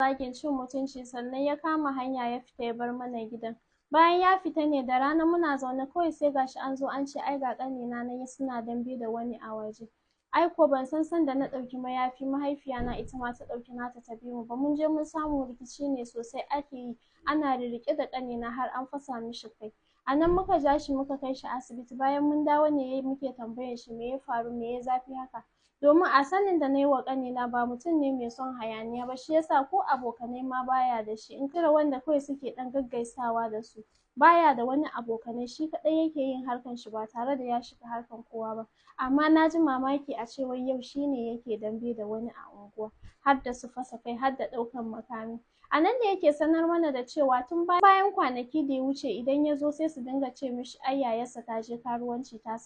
zagin cin mutunci sannan ya kama hanya ya fita ya bar mana gidan. Bayan ya fita ne da rana muna zaune kawai sai gashi an zo an ce ai ga ƙanina nan suna dambe da wani a waje. Ai ko ban san sanda na ɗauki mayafi mahaifiyana ita ma ta ɗauki nata ta bi mu ba, mun je mun samu rikici ne sosai ake yi, ana rirriƙe da ƙanina har an fasa mishi kai. A nan muka ja shi muka kai shi asibiti, bayan mun dawo ne muke tambayar shi me ya faru, me ya zafi haka. Domin a sanin da na yi wa ƙanina ba mutum ne mai son hayaniya ba, shi yasa ko abokanai ma baya da shi, in cire wanda kawai suke ɗan gaggaisawa da su. Baya da wani abokanai, shi kaɗai yake yin harkan shi ba tare da ya shiga harkan kowa ba. Amma na ji mamaki a ce wai yau shi ne yake dambe da wani a unguwa, har da su fasa kai, har da ɗaukan makami. A nan ne yake sanar mana da cewa tun bayan kwanaki da ya wuce idan ya zo sai su dinga ce mishi ai yayarsa ta je karuwanci ta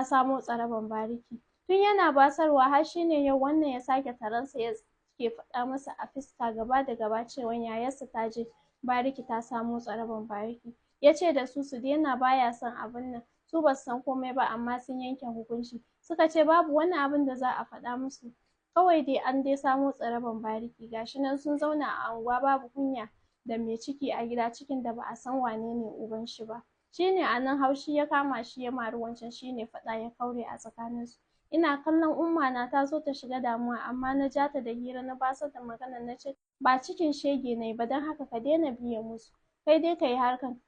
samo tsaraban bariki. Tun yana basarwa har shi ne yau wannan ya sake taransa ya ke faɗa masa a fuska gaba da gaba cewa yayarsa ta je bariki ta samo tsaraban bariki. Ya ce da su daina baya son abun nan, su ba su san komai ba amma sun yanke hukunci. Suka ce babu wani abun da za a faɗa musu, kawai dai an dai samo tsaraban bariki, gashi nan sun zauna a unguwa babu kunya da mai ciki a gida, cikin da ba a san wane ne uban shi ba. Shi ne a nan haushi ya kama shi ya mari wancan, shi ne faɗa ya kaure a tsakaninsu. Ina kallon umma na ta so ta shiga damuwa amma na ja ta da hira na basar da maganar na ce ba cikin shege na yi ba don haka ka daina biye musu, kai dai ka yi harkan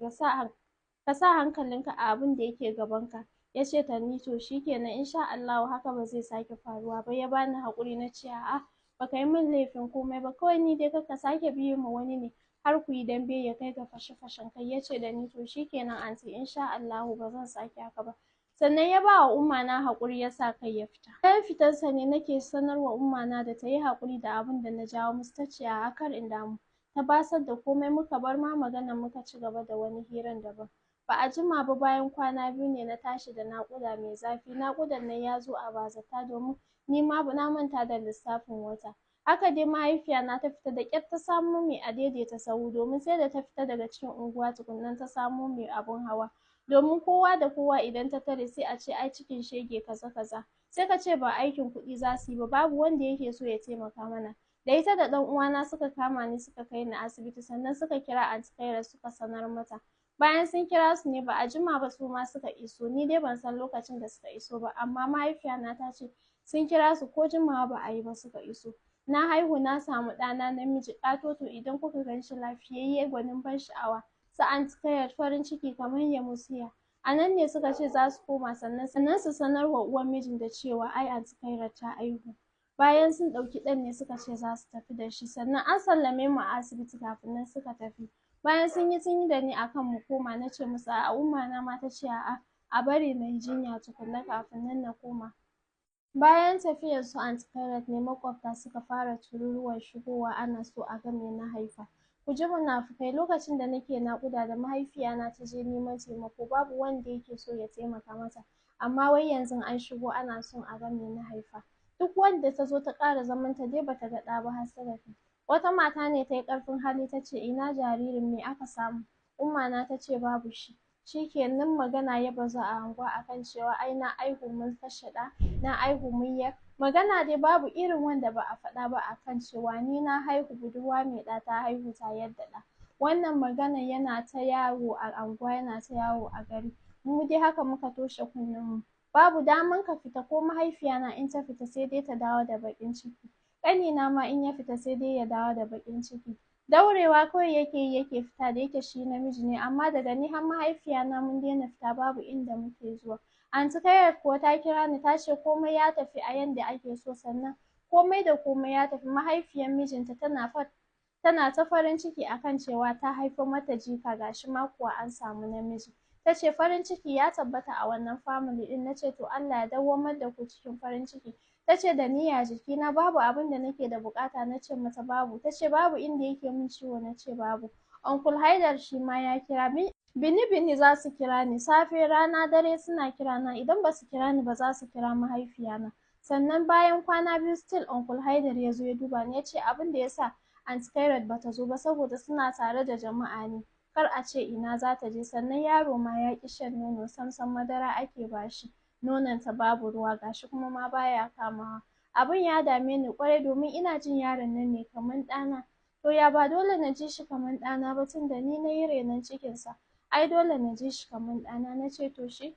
ka sa hankalinka a abin da yake gabanka. Ya ce da ni to shikenan insha Allahu haka ba zai sake faruwa ba. Ya bani haƙuri na ce a'a baka yi min laifin komai ba, kawai ni dai kar ka sake biye ma wani ne har ku yi dambe ya kai ga fashe-fashen kai. Ya ce da ni to shikenan anty insha Allahu ba zan sake haka ba. Sannan ya ba wa umma na haƙuri ya sa kai ya fita. Bayan fitarsa ne nake sanarwa umma na da ta yi haƙuri da abin da na jawo musu, ta ce a'a kar in damu. Ta basar da komai muka bar ma maganar muka ci gaba da wani hiran daban. Ba a jima ba bayan kwana biyu ne na tashi da naƙuda mai zafi. Naƙudan nan ya zo a bazata domin ni ma na manta da lissafin wata. Haka dai mahaifiyana ta fita da ƙyar ta samo mai adaidaita sahu, domin sai da ta fita daga cikin unguwa tukunna ta samo mai abun hawa. Domin kowa da kowa idan ta tare sai a ce ai cikin shege kaza kaza, sai ka ce ba aikin kuɗi za su yi ba, babu wanda yake so ya taimaka mana. Da ita da ɗan uwana suka kama ni suka kai ni asibiti, sannan suka kira anty Khairat suka sanar mata. Bayan sun kira su ne ba a jima ba su ma suka iso, ni dai ban san lokacin da suka iso ba amma mahaifiyana ta ce sun kira su ko jimawa ba a yi ba suka iso. Na haihu na samu ɗana namiji ƙatoto, idan kuka gan shi lafiyayye gwanin ban sha'awa. Su anty Khairat farin ciki kamar ya musiya. A nan ne suka ce za su koma sannan su sanar wa uwar mijin da cewa ai anty Khairat ta haihu. Bayan sun ɗauki ɗan ne suka ce za su tafi da shi, sannan an sallame mu a asibiti kafin nan suka tafi. Bayan sun yi da ni akan mu koma, na ce musu a'a, umma na ma ta ce a'a a bari na yi jinya tukunna kafin nan na koma. Bayan tafiyar su anty Khairat ne maƙwabta suka fara tururuwar shigowa ana so a ga me na haifa. Ku ji munafukai, lokacin da nake naƙuda da mahaifiyana ta je neman taimako babu wanda yake so ya taimaka mata, amma wai yanzu an shigo ana son a ga me na haifa. Duk wanda ta zo ta ƙara zamanta dai bata ga ɗa ba har suka tafi. Wata mata ne ta yi ƙarfin hali ta ce ina jaririn, me aka samu? Umma na ta ce babu shi. Shikenan magana ya bazu a unguwa akan cewa ai na aihu mun kashe ɗa, na aihu mun yar. Magana dai babu irin wanda ba a faɗa ba akan cewa ni na haihu budurwa mai ɗa ta haihu ta yar da ɗa. Wannan magana yana ta yawo a unguwa yana ta yawo a gari. Mu dai haka muka toshe kunnen mu. Babu daman ka fita, ko mahaifiyana in ta fita sai dai ta dawo da baƙin ciki. Ƙanina ma in ya fita sai dai ya dawo da baƙin ciki. Daurewa kawai yake yi yake fita da yake shi namiji ne, amma daga ni har mahaifiyana mun daina fita babu inda muke zuwa. Anty Khairat kuwa ta kira ni ta ce komai ya tafi a yanda ake so, sannan komai da komai ya tafi. Mahaifiyar mijinta tana ta farin ciki akan cewa ta haifo mata jika, gashi ma kuwa an samu namiji. Ta ce farin ciki ya tabbata a wannan family ɗin. Na ce to Allah ya dawwamar da ku cikin farin ciki. Ta ce da ni ya jikina, babu abin da nake da buƙata. Na ce mata babu. Ta ce babu inda yake min ciwo. Na ce babu. Uncle Haidar shi ma ya kira bini za su kira ni, safe rana dare suna kira na, idan ba su kira ni ba za su kira mahaifiyana. Sannan bayan kwana biyu still Uncle Haidar ya zo ya duba ni, ya ce abin da ya sa anty Khairat bata zo ba saboda suna tare da jama'a ne, kar a ce ina za ta je. Sannan yaro ma ya ƙi shan nono, samsam madara ake bashi, nononta babu ruwa, gashi kuma ma baya kamawa. Abin ya dame ni ƙwarai domin ina jin yaron nan ne kamar ɗana. To ya ba dole na ji shi kamar ɗana ba tunda ni na yi renon cikinsa. Ai dole na ji shi kamar ɗana. Na ce to shi.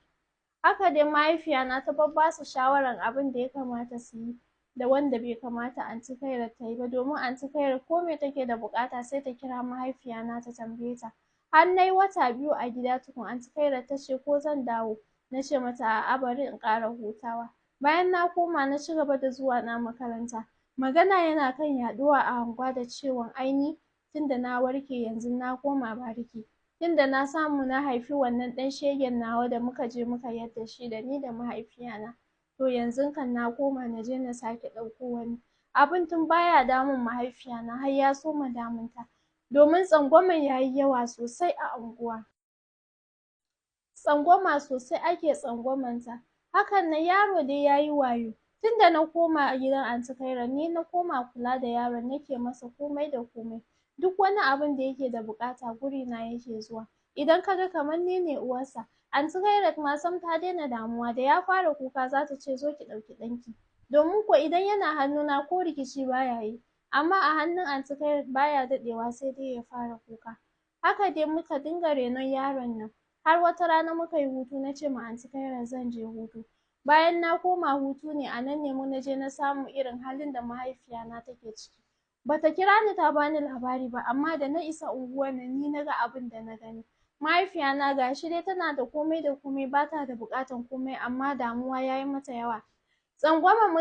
Haka dai mahaifiyana ta babbasu shawarar abin da ya kamata su yi da wanda bai kamata Aunty Khairat ta yi ba, domin Aunty Khairat ko me take da buƙata sai ta kira mahaifiyana ta tambaye ta. Har na yi wata 2 a gida tukun Aunty Khairat ta ce ko zan dawo. Na ce mata a'a bari in ƙara hutawa. Bayan na koma na ci gaba da zuwa na makaranta. Magana yana kan yaɗuwa a unguwa da cewan ai ni tunda na warke yanzu na koma bariki. Tunda na samu na haifi wannan ɗan shegen nawa da muka je muka yar shi da ni da mahaifiyana. To yanzun kan na koma na je na sake ɗauko wani. Abin tun baya damun mahaifiyana har ya soma damunta. Domin tsangwaman ya yi yawa sosai a unguwa. Tsangwama sosai ake tsangwamanta. Hakan nan yaro dai ya yi wayo. Tunda na koma gidan Aunty Khairat ni na koma kula da yaron nake masa komai da komai. Duk wani abin da yake da buƙata gurina yake zuwa. Idan ka ga kamar ni ne uwarsa, Aunty Khairat ma sam ta daina damuwa da ya fara kuka za ta ce zo ki ɗauki ɗanki. Domin kuwa idan yana hannuna ko rikici baya yi. Amma a hannun Aunty Khairat baya daɗewa sai dai ya fara kuka. Haka dai muka dinga renon yaron nan. Har wata rana muka yi hutu na ce ma Aunty Khairat zan je hutu. Bayan na koma hutu ne a nan ne na je na samu irin halin da mahaifiyana take ciki. Bata kira ni ta bani labari ba amma da na isa unguwar nan ni na ga abin da na gani. Mahaifiyana ga shi dai tana da komai da komai bata da buƙatan komai amma damuwa ya yi mata yawa. Tsangwaman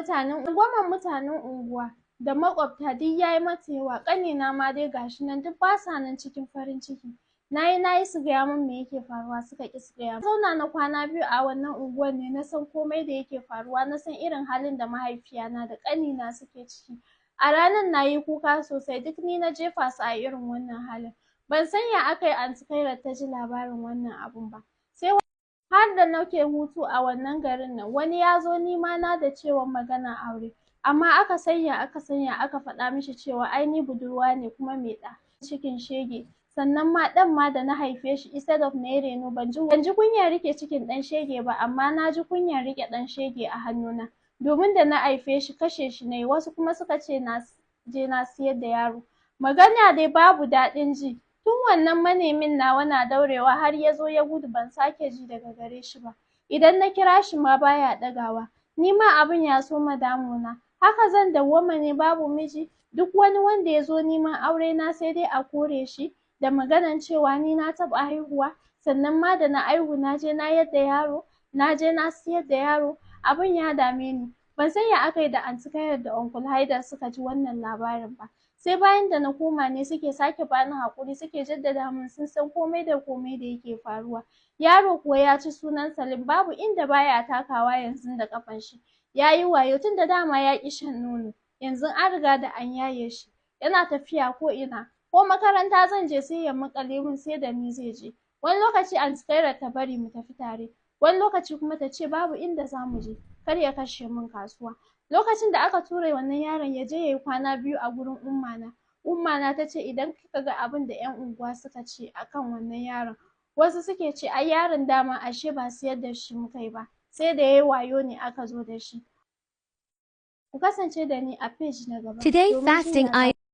mutanen unguwa da maƙwabta duk ya yi mata yawa. Ƙanina ma dai ga shi nan duk ba sa nan cikin farin ciki. Na yi su gaya min me yake faruwa suka ƙi su gaya min. Zauna na kwana 2 a wannan unguwar ne na san komai da yake faruwa, na san irin halin da mahaifiyana da ƙanina suke ciki. A ranar na yi kuka sosai duk ni na jefa su a irin wannan halin. Ban san ya aka yi Aunty Khairat ta ji labarin wannan abun ba. Sai har da nake hutu a wannan garin nan wani ya zo nima na da cewan maganar aure. Amma aka sanya aka faɗa mishi cewa ai ni budurwa ne kuma mai ɗa cikin shege. Sannan ma ɗan ma da na haife shi instead of na yi reno ban ji kunyar riƙe cikin ɗan shege ba amma na ji kunyar riƙe ɗan shege a hannuna. Domin da na haife shi kashe shi na yi, wasu kuma suka ce na je na siyar da yaro. Magana dai babu daɗin ji. Tun wannan manemin nawa na daurewa har ya zo ya gudu ban sake ji daga gare shi ba. Idan na kira shi ma baya ɗagawa. Ni ma abin ya soma damuna. Haka zan dawwama ne babu miji. Duk wani wanda ya zo neman aure na sai dai a kore shi da maganan cewa ni na taɓa haihuwa. Sannan ma da na haihu na je na yar da yaro, na je na siyar da yaro. Abin ya dame ni. Ban san ya aka yi da Aunty Khairat da Uncle Haidar suka ji wannan labarin ba. Sai bayan da na koma ne suke sake bani haƙuri suke jaddada min sun san komai da komai da yake faruwa. Yaro kuwa ya ci sunan Salim babu inda baya takawa yanzu da ƙafan shi. Ya yi wayo tunda dama ya ƙi shan nono. Yanzu an riga da an yaye shi. Yana tafiya ko ina. Ko makaranta zan je sai ya maƙale min sai da ni zai je. Wani lokaci Aunty Khairat ta bari mu tafi tare. Wani lokaci kuma ta ce babu inda za mu je. Kar ya kashe min kasuwa. Lokacin da aka tura wannan yaron ya je ya yi kwana 2 a gurin Ummana ta ce idan kika ga abin da 'yan unguwa suka ce akan wannan yaron. Wasu suke ce ai yaron dama ashe ba siyar da shi muka yi ba. Sai da ya yi wayo ne aka zo da shi. Ku kasance da ni a page na gaba. Today fasting